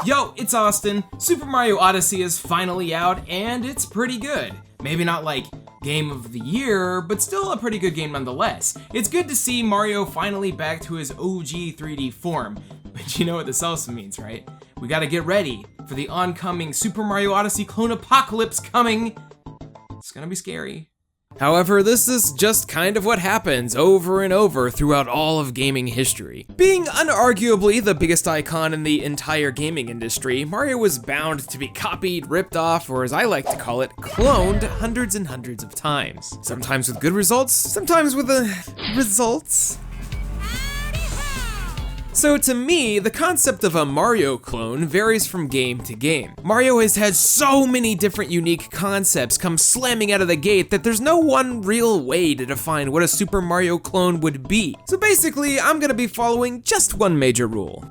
Yo, it's Austin. Super Mario Odyssey is finally out, and it's pretty good. Maybe not like Game of the Year, but still a pretty good game nonetheless. It's good to see Mario finally back to his OG 3D form, but you know what this also means, right? We gotta get ready for the oncoming Super Mario Odyssey clone apocalypse coming. It's gonna be scary. However, this is just kind of what happens over and over throughout all of gaming history. Being unarguably the biggest icon in the entire gaming industry, Mario was bound to be copied, ripped off, or as I like to call it, cloned hundreds and hundreds of times. Sometimes with good results, sometimes with results. So to me, the concept of a Mario clone varies from game to game. Mario has had so many different unique concepts come slamming out of the gate that there's no one real way to define what a Super Mario clone would be. So basically, I'm gonna be following just one major rule.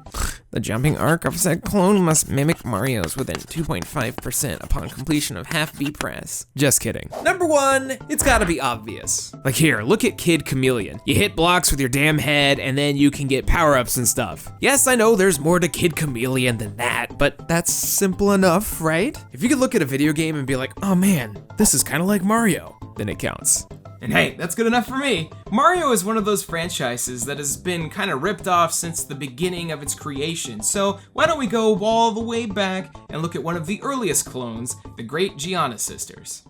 The jumping arc of said clone must mimic Mario's within 2.5% upon completion of half B press. Just kidding. Number one, it's gotta be obvious. Like here, look at Kid Chameleon. You hit blocks with your damn head and then you can get power-ups and stuff. Yes, I know there's more to Kid Chameleon than that, but that's simple enough, right? If you could look at a video game and be like, oh man, this is kinda like Mario, then it counts. And hey, that's good enough for me. Mario is one of those franchises that has been kind of ripped off since the beginning of its creation, so why don't we go all the way back and look at one of the earliest clones, the great Gianna sisters.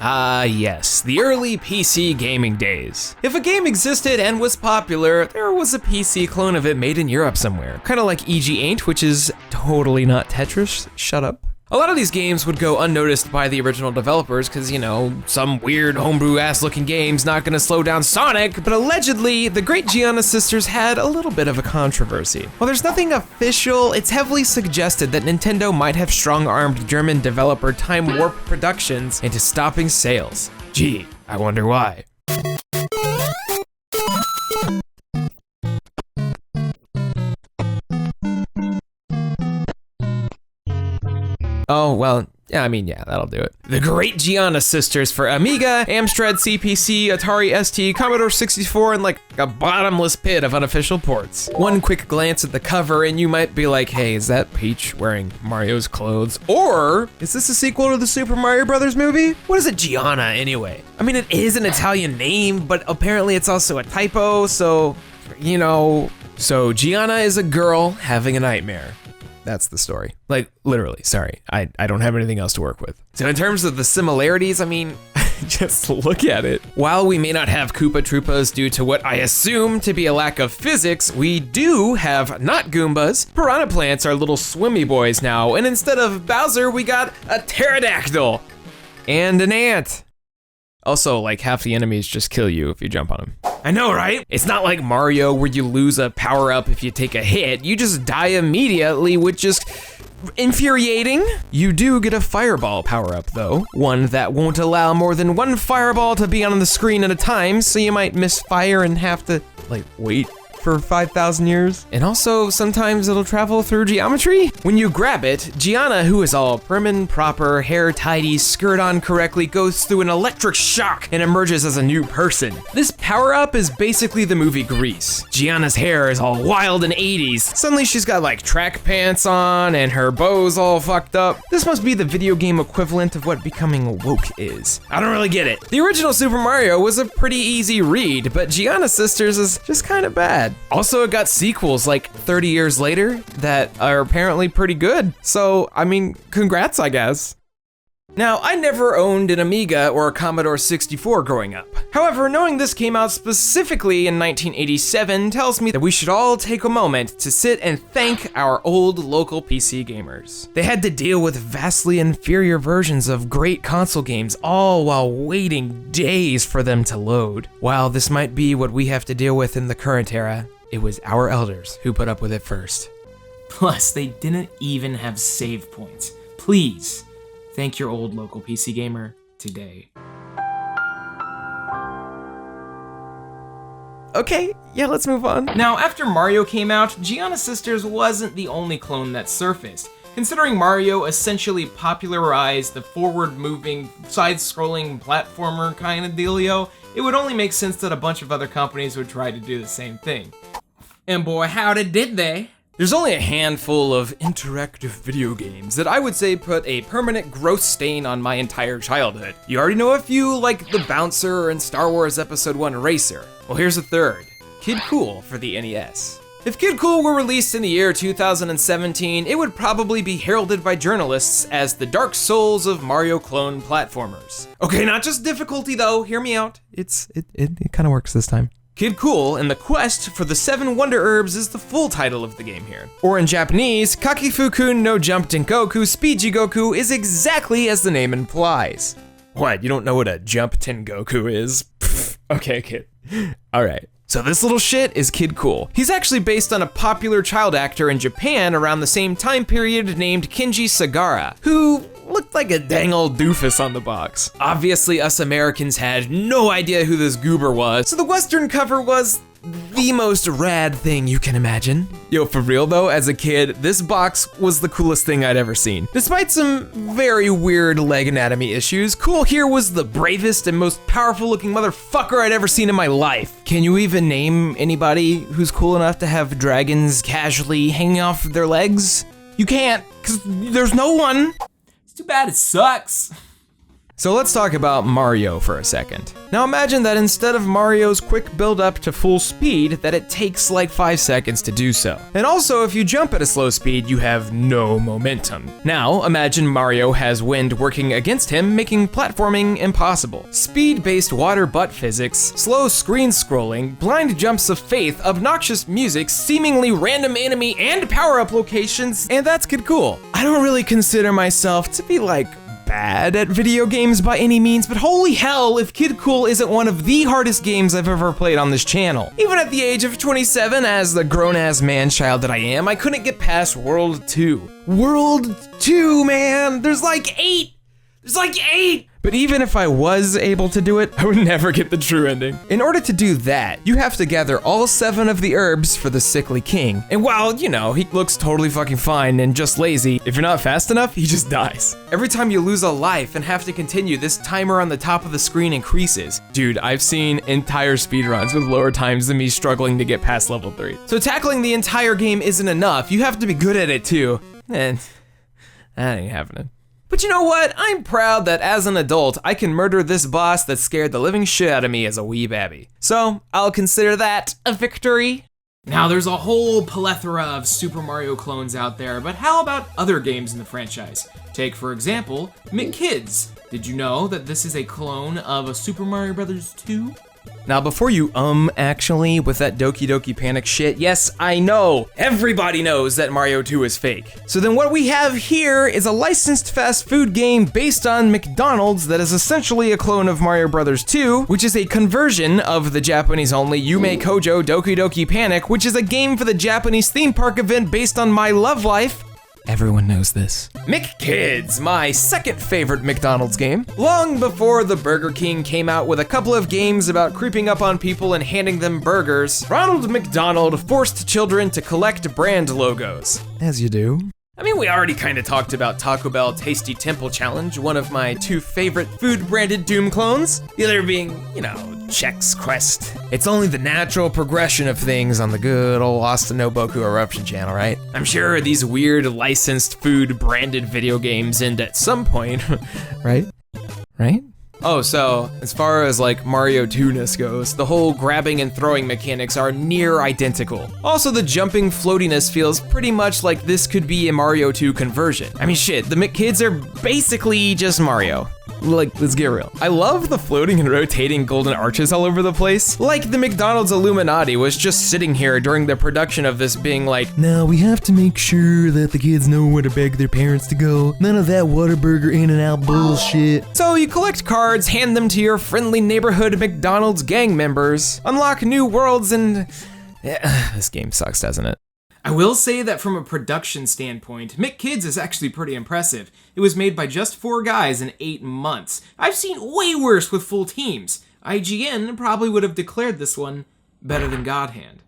Ah yes, the early PC gaming days. If a game existed and was popular, there was a PC clone of it made in Europe somewhere. Kinda like EG Ain't, which is totally not Tetris, shut up. A lot of these games would go unnoticed by the original developers because, you know, some weird homebrew ass looking game's not gonna slow down Sonic, but allegedly, the great Gianna sisters had a little bit of a controversy. While there's nothing official, it's heavily suggested that Nintendo might have strong-armed German developer Time Warp Productions into stopping sales. Gee, I wonder why. Oh, well, yeah, I mean, yeah, that'll do it. The great Gianna sisters for Amiga, Amstrad CPC, Atari ST, Commodore 64, and like a bottomless pit of unofficial ports. One quick glance at the cover and you might be like, hey, is that Peach wearing Mario's clothes? Or, is this a sequel to the Super Mario Brothers movie? What is a Gianna anyway? I mean, it is an Italian name, but apparently it's also a typo, so, you know. So Gianna is a girl having a nightmare. That's the story. Like, literally, sorry. I don't have anything else to work with. So in terms of the similarities, I mean, just look at it. While we may not have Koopa Troopas due to what I assume to be a lack of physics, we do have not Goombas. Piranha Plants are little swimmy boys now, and instead of Bowser, we got a pterodactyl and an ant. Also, like, half the enemies just kill you if you jump on them. I know, right? It's not like Mario where you lose a power-up if you take a hit. You just die immediately, which is infuriating. You do get a fireball power-up, though. One that won't allow more than one fireball to be on the screen at a time, so you might misfire and have to, like, wait for 5,000 years. And also, sometimes it'll travel through geometry. When you grab it, Gianna, who is all prim and proper, hair tidy, skirt on correctly, goes through an electric shock and emerges as a new person. This power-up is basically the movie Grease. Gianna's hair is all wild and 80s. Suddenly she's got like track pants on and her bow's all fucked up. This must be the video game equivalent of what becoming woke is. I don't really get it. The original Super Mario was a pretty easy read, but Gianna Sisters is just kind of bad. Also, it got sequels like 30 years later that are apparently pretty good. So, I mean, congrats, I guess. Now, I never owned an Amiga or a Commodore 64 growing up. However, knowing this came out specifically in 1987 tells me that we should all take a moment to sit and thank our old local PC gamers. They had to deal with vastly inferior versions of great console games, all while waiting days for them to load. While this might be what we have to deal with in the current era, it was our elders who put up with it first. Plus, they didn't even have save points. Please. Thank your old local PC gamer today. Okay, yeah, let's move on. Now, after Mario came out, Gianna Sisters wasn't the only clone that surfaced. Considering Mario essentially popularized the forward-moving, side-scrolling platformer kind of dealio, it would only make sense that a bunch of other companies would try to do the same thing. And boy, howdy did they. There's only a handful of interactive video games that I would say put a permanent gross stain on my entire childhood. You already know a few, like The Bouncer and Star Wars Episode 1 Racer. Well, here's a third, Kid Cool for the NES. If Kid Cool were released in the year 2017, it would probably be heralded by journalists as the Dark Souls of Mario clone platformers. Okay, not just difficulty though, hear me out. It kind of works this time. Kid Cool and the Quest for the 7 Wonder Herbs is the full title of the game here. Or in Japanese, Kakifu-kun no Jump Tengoku Speed Jigoku is exactly as the name implies. What, you don't know what a Jump Tengoku is? Pfft, okay, kid. Alright. So this little shit is Kid Cool. He's actually based on a popular child actor in Japan around the same time period named Kenji Sagara, who looked like a dang old doofus on the box. Obviously, us Americans had no idea who this goober was, so the Western cover was the most rad thing you can imagine. Yo, for real though, as a kid, this box was the coolest thing I'd ever seen. Despite some very weird leg anatomy issues, Cool here was the bravest and most powerful looking motherfucker I'd ever seen in my life. Can you even name anybody who's cool enough to have dragons casually hanging off their legs? You can't, cause there's no one. It's too bad it sucks. So let's talk about Mario for a second. Now imagine that instead of Mario's quick build up to full speed, that it takes like 5 seconds to do so. And also, if you jump at a slow speed, you have no momentum. Now imagine Mario has wind working against him, making platforming impossible. Speed-based water butt physics, slow screen scrolling, blind jumps of faith, obnoxious music, seemingly random enemy and power-up locations, and that's Kid Cool. I don't really consider myself to be like bad at video games by any means, but holy hell if Kid Cool isn't one of the hardest games I've ever played on this channel. Even at the age of 27, as the grown-ass man-child that I am, I couldn't get past World 2. World 2, man! There's like 8! There's like 8! But even if I was able to do it, I would never get the true ending. In order to do that, you have to gather all 7 of the herbs for the sickly king. And while, you know, he looks totally fucking fine and just lazy, if you're not fast enough, he just dies. Every time you lose a life and have to continue, this timer on the top of the screen increases. Dude, I've seen entire speedruns with lower times than me struggling to get past level 3. So tackling the entire game isn't enough, you have to be good at it too. And that ain't happening. But you know what? I'm proud that as an adult, I can murder this boss that scared the living shit out of me as a wee babby. So I'll consider that a victory. Now there's a whole plethora of Super Mario clones out there, but how about other games in the franchise? Take, for example, McKids. Did you know that this is a clone of a Super Mario Bros. 2? Now before you actually with that Doki Doki Panic shit, yes, I know, everybody knows that Mario 2 is fake. So then what we have here is a licensed fast food game based on McDonald's that is essentially a clone of Mario Bros. 2, which is a conversion of the Japanese only Yume Kojo Doki Doki Panic, which is a game for the Japanese theme park event based on My Love Life. Everyone knows this. McKids, my second favorite McDonald's game. Long before the Burger King came out with a couple of games about creeping up on people and handing them burgers, Ronald McDonald forced children to collect brand logos. As you do. I mean, we already kind of talked about Taco Bell Tasty Temple Challenge, one of my 2 favorite food-branded Doom clones. The other being, you know, Chex Quest. It's only the natural progression of things on the good old Austin no Boku Eruption channel, right? I'm sure these weird licensed food-branded video games end at some point, right? Right? Oh, so as far as like Mario 2-ness goes, the whole grabbing and throwing mechanics are near identical. Also, the jumping floatiness feels pretty much like this could be a Mario 2 conversion. I mean shit, the McKids are basically just Mario. Like, let's get real. I love the floating and rotating golden arches all over the place. Like the McDonald's Illuminati was just sitting here during the production of this being like, now we have to make sure that the kids know where to beg their parents to go. None of that Whataburger In-N-Out bullshit. So you collect cards, hand them to your friendly neighborhood McDonald's gang members, unlock new worlds, and this game sucks, doesn't it? I will say that from a production standpoint, McKids is actually pretty impressive. It was made by just 4 guys in 8 months. I've seen way worse with full teams. IGN probably would have declared this one better than God Hand.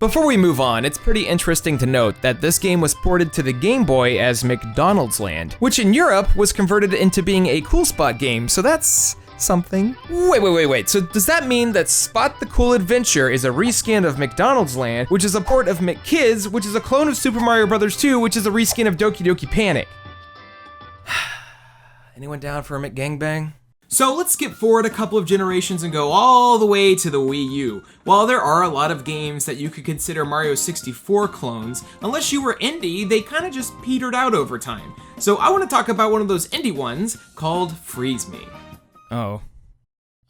Before we move on, it's pretty interesting to note that this game was ported to the Game Boy as McDonald's Land, which in Europe was converted into being a Cool Spot game, so that's something. Wait. So does that mean that Spot the Cool Adventure is a reskin of McDonald's Land, which is a port of McKids, which is a clone of Super Mario Bros. 2, which is a reskin of Doki Doki Panic? Anyone down for a McGangbang? So let's skip forward a couple of generations and go all the way to the Wii U. While there are a lot of games that you could consider Mario 64 clones, unless you were indie, they kind of just petered out over time. So I want to talk about one of those indie ones called Freeze Me. Oh,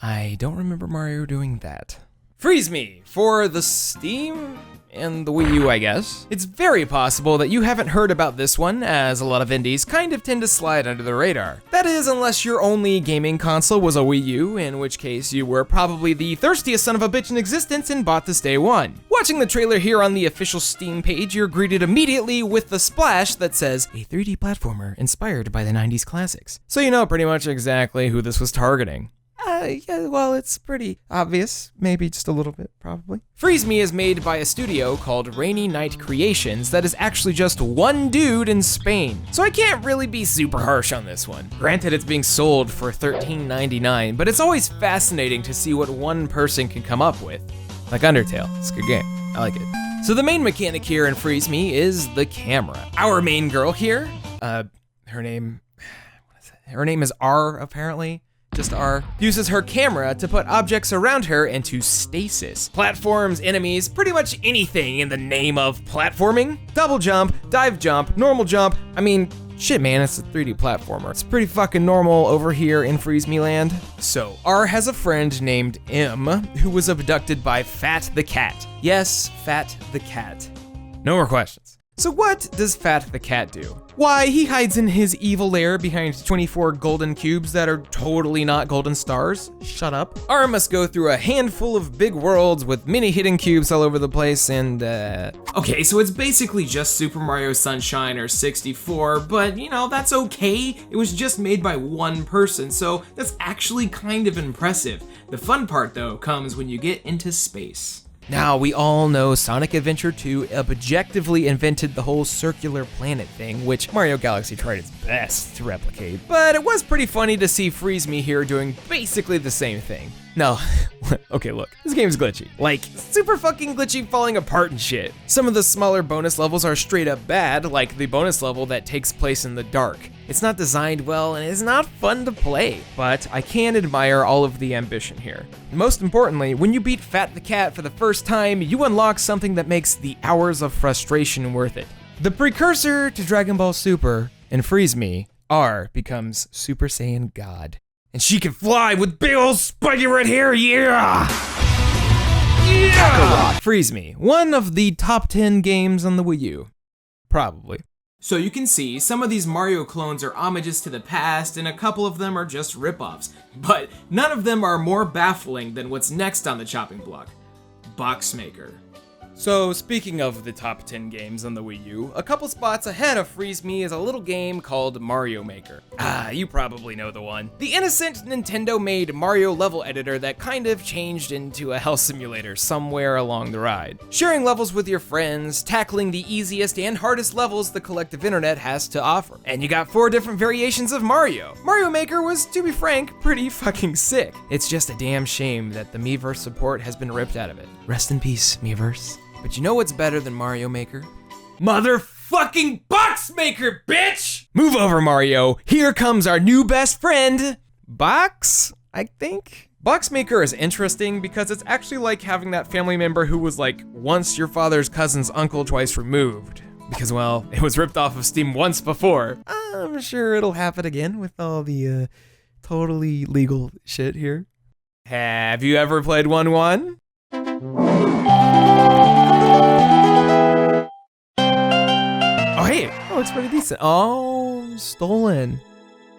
I don't remember Mario doing that. Freeze Me for the Steam and the Wii U, I guess. It's very possible that you haven't heard about this one, as a lot of indies kind of tend to slide under the radar. That is, unless your only gaming console was a Wii U, in which case you were probably the thirstiest son of a bitch in existence and bought this day one. Watching the trailer here on the official Steam page, you're greeted immediately with the splash that says, a 3D platformer inspired by the 90s classics. So you know pretty much exactly who this was targeting. Yeah, well, it's pretty obvious. Maybe just a little bit, probably. Freeze Me is made by a studio called Rainy Night Creations that is actually just one dude in Spain. So I can't really be super harsh on this one. Granted, it's being sold for $13.99, but it's always fascinating to see what one person can come up with. Like Undertale, it's a good game. I like it. So the main mechanic here in Freeze Me is the camera. Our main girl here, her name is R, apparently. Just R, uses her camera to put objects around her into stasis. Platforms, enemies, pretty much anything in the name of platforming. Double jump, dive jump, normal jump. I mean, shit man, it's a 3D platformer. It's pretty fucking normal over here in Freeze Me Land. So, R has a friend named M who was abducted by Fat the Cat. Yes, Fat the Cat. No more questions. So what does Fat the Cat do? Why, he hides in his evil lair behind 24 golden cubes that are totally not golden stars. Shut up. R must go through a handful of big worlds with many hidden cubes all over the place and, Okay, so it's basically just Super Mario Sunshine or 64, but you know, that's okay. It was just made by one person, so that's actually kind of impressive. The fun part, though, comes when you get into space. Now, we all know Sonic Adventure 2 objectively invented the whole circular planet thing, which Mario Galaxy tried its best to replicate, but it was pretty funny to see Freeze Me here doing basically the same thing. No, okay, look, this game is glitchy. Like, super fucking glitchy, falling apart and shit. Some of the smaller bonus levels are straight up bad, like the bonus level that takes place in the dark. It's not designed well and it's not fun to play, but I can admire all of the ambition here. Most importantly, when you beat Fat the Cat for the first time, you unlock something that makes the hours of frustration worth it. The precursor to Dragon Ball Super, in Freeze Me, R becomes Super Saiyan God. And she can fly with big old spiky red hair, yeah! Yeah! Freeze Me, one of the top 10 games on the Wii U. Probably. So you can see, some of these Mario clones are homages to the past, and a couple of them are just rip-offs. But none of them are more baffling than what's next on the chopping block. Box Maker. So speaking of the top 10 games on the Wii U, a couple spots ahead of Freeze Me is a little game called Mario Maker. You probably know the one. The innocent Nintendo-made Mario level editor that kind of changed into a health simulator somewhere along the ride. Sharing levels with your friends, tackling the easiest and hardest levels the collective internet has to offer. And you got 4 different variations of Mario. Mario Maker was, to be frank, pretty fucking sick. It's just a damn shame that the Miiverse support has been ripped out of it. Rest in peace, Miiverse. But you know what's better than Mario Maker? Motherfucking Box Maker, bitch! Move over, Mario. Here comes our new best friend. Box, I think? Box Maker is interesting because it's actually like having that family member who was like once your father's cousin's uncle twice removed. Because, well, it was ripped off of Steam once before. I'm sure it'll happen again with all the totally legal shit here. Have you ever played 1-1? Oh, hey, that looks pretty decent. Oh, stolen.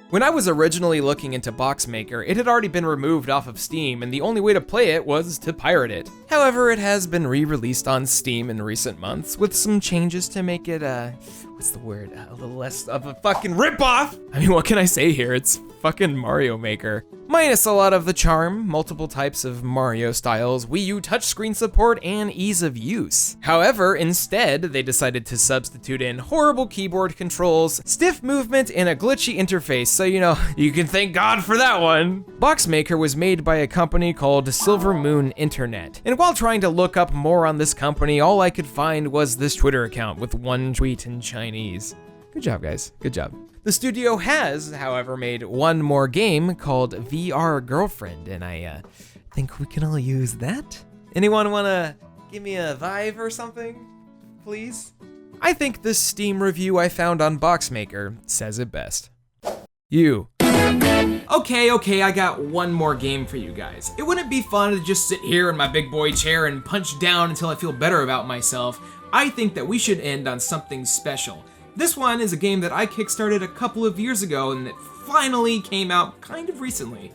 When I was originally looking into Box Maker, it had already been removed off of Steam, and the only way to play it was to pirate it. However, it has been re-released on Steam in recent months, with some changes to make it, what's the word? A little less of a fucking ripoff. I mean, what can I say here? It's fucking Mario Maker. Minus a lot of the charm, multiple types of Mario styles, Wii U touchscreen support, and ease of use. However, instead, they decided to substitute in horrible keyboard controls, stiff movement, and a glitchy interface, so you can thank God for that one. Boxmaker was made by a company called Silver Moon Internet, and while trying to look up more on this company, all I could find was this Twitter account with one tweet in Chinese. Good job, guys. Good job. The studio has, however, made one more game called VR Girlfriend, and I think we can all use that. Anyone wanna give me a Vive or something, please? I think this Steam review I found on Boxmaker says it best. You. Okay, I got one more game for you guys. It wouldn't be fun to just sit here in my big boy chair and punch down until I feel better about myself. I think that we should end on something special. This one is a game that I kickstarted a couple of years ago and it finally came out kind of recently.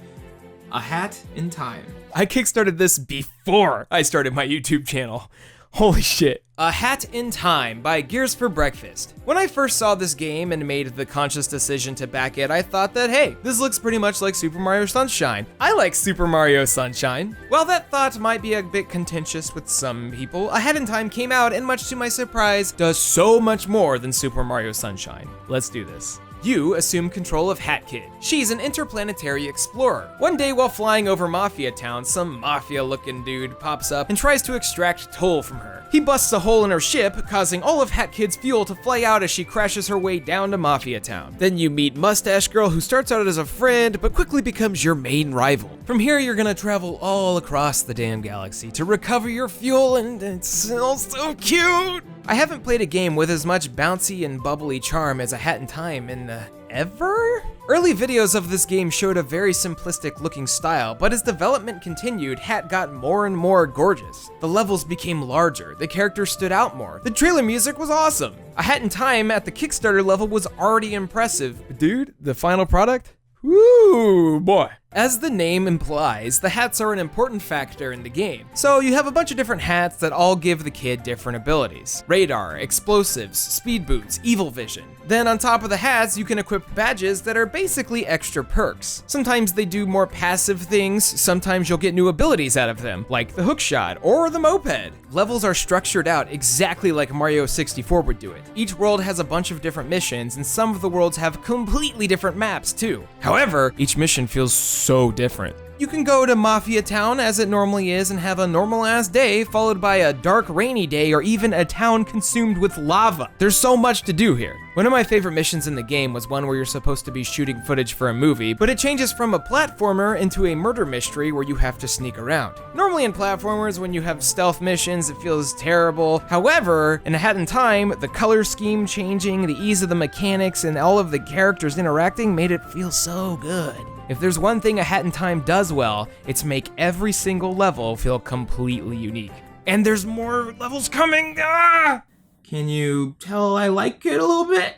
A Hat in Time. I kickstarted this before I started my YouTube channel. Holy shit. A Hat in Time by Gears for Breakfast. When I first saw this game and made the conscious decision to back it, I thought that, hey, this looks pretty much like Super Mario Sunshine. I like Super Mario Sunshine. While that thought might be a bit contentious with some people, A Hat in Time came out and much to my surprise, does so much more than Super Mario Sunshine. Let's do this. You assume control of Hat Kid. She's an interplanetary explorer. One day while flying over Mafia Town, some mafia-looking dude pops up and tries to extract toll from her. He busts a hole in her ship, causing all of Hat Kid's fuel to fly out as she crashes her way down to Mafia Town. Then you meet Mustache Girl, who starts out as a friend, but quickly becomes your main rival. From here, you're gonna travel all across the damn galaxy to recover your fuel, and it's all so cute! I haven't played a game with as much bouncy and bubbly charm as A Hat in Time in ever? Early videos of this game showed a very simplistic looking style, but as development continued, Hat got more and more gorgeous. The levels became larger, the characters stood out more, the trailer music was awesome. A Hat in Time at the Kickstarter level was already impressive. But dude, the final product? Woo, boy. As the name implies, the hats are an important factor in the game. So you have a bunch of different hats that all give the kid different abilities. Radar, explosives, speed boots, evil vision. Then on top of the hats, you can equip badges that are basically extra perks. Sometimes they do more passive things, sometimes you'll get new abilities out of them, like the hookshot or the moped. Levels are structured out exactly like Mario 64 would do it. Each world has a bunch of different missions, and some of the worlds have completely different maps too. However, each mission feels so different. You can go to Mafia Town as it normally is and have a normal ass day followed by a dark rainy day or even a town consumed with lava. There's so much to do here. One of my favorite missions in the game was one where you're supposed to be shooting footage for a movie, but it changes from a platformer into a murder mystery where you have to sneak around. Normally in platformers, when you have stealth missions, it feels terrible. However, in A Hat in Time, the color scheme changing, the ease of the mechanics, and all of the characters interacting made it feel so good. If there's one thing A Hat in Time does well, it's make every single level feel completely unique. And there's more levels coming! Ah! Can you tell I like it a little bit?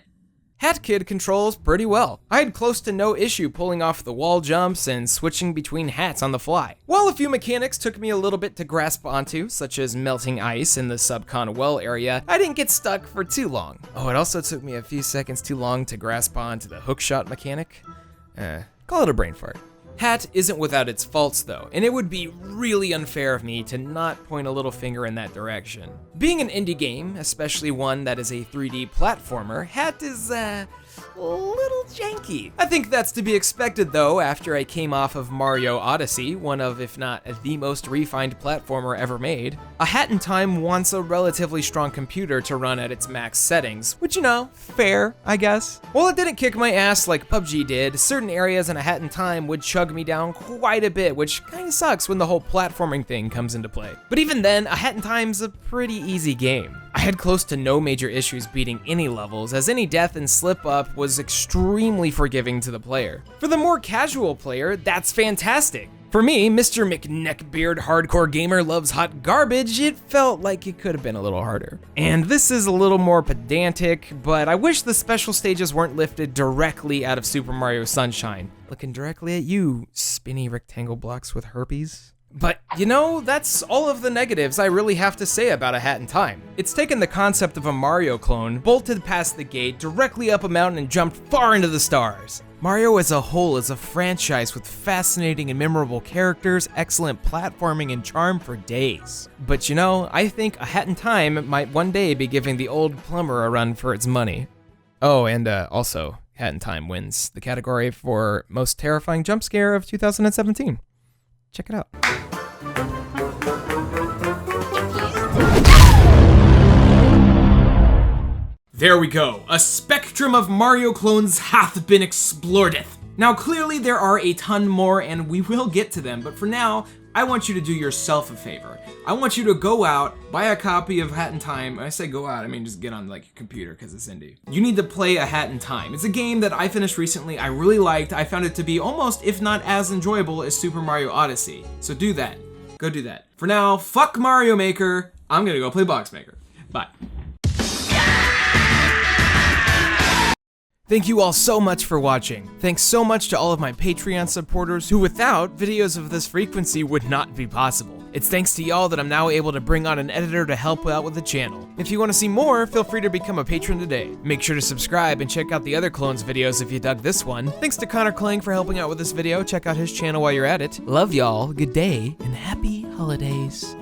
Hat Kid controls pretty well. I had close to no issue pulling off the wall jumps and switching between hats on the fly. While a few mechanics took me a little bit to grasp onto, such as melting ice in the subcon well area, I didn't get stuck for too long. Oh, it also took me a few seconds too long to grasp onto the hookshot mechanic. Call it a brain fart. Hat isn't without its faults though, and it would be really unfair of me to not point a little finger in that direction. Being an indie game, especially one that is a 3D platformer, Hat is a little janky. I think that's to be expected though after I came off of Mario Odyssey, one of, if not the most refined platformer ever made. A Hat in Time wants a relatively strong computer to run at its max settings, which fair, I guess. While it didn't kick my ass like PUBG did, certain areas in A Hat in Time would chug me down quite a bit, which kinda sucks when the whole platforming thing comes into play. But even then, A Hat in Time's a pretty easy game. I had close to no major issues beating any levels, as any death and slip up was extremely forgiving to the player. For the more casual player, that's fantastic. For me, Mr. McNeckbeard hardcore gamer loves hot garbage, it felt like it could have been a little harder. And this is a little more pedantic, but I wish the special stages weren't lifted directly out of Super Mario Sunshine. Looking directly at you, spinny rectangle blocks with herpes. But you know, that's all of the negatives I really have to say about A Hat in Time. It's taken the concept of a Mario clone, bolted past the gate, directly up a mountain and jumped far into the stars. Mario as a whole is a franchise with fascinating and memorable characters, excellent platforming, and charm for days. But you know, I think A Hat in Time might one day be giving the old plumber a run for its money. Oh, and also, Hat in Time wins the category for most terrifying jump scare of 2017. Check it out. There we go. A spectrum of Mario clones hath been explodeth. Now clearly there are a ton more and we will get to them, but for now, I want you to do yourself a favor. I want you to go out, buy a copy of Hat in Time. When I say go out, I mean just get on like your computer because it's indie. You need to play A Hat in Time. It's a game that I finished recently, I really liked. I found it to be almost, if not as enjoyable as Super Mario Odyssey. So do that. Go do that. For now, fuck Mario Maker. I'm gonna go play Box Maker. Bye. Thank you all so much for watching. Thanks so much to all of my Patreon supporters who without videos of this frequency would not be possible. It's thanks to y'all that I'm now able to bring on an editor to help out with the channel. If you want to see more, feel free to become a patron today. Make sure to subscribe and check out the other clones videos if you dug this one. Thanks to Connor Clang for helping out with this video. Check out his channel while you're at it. Love y'all, good day, and happy holidays.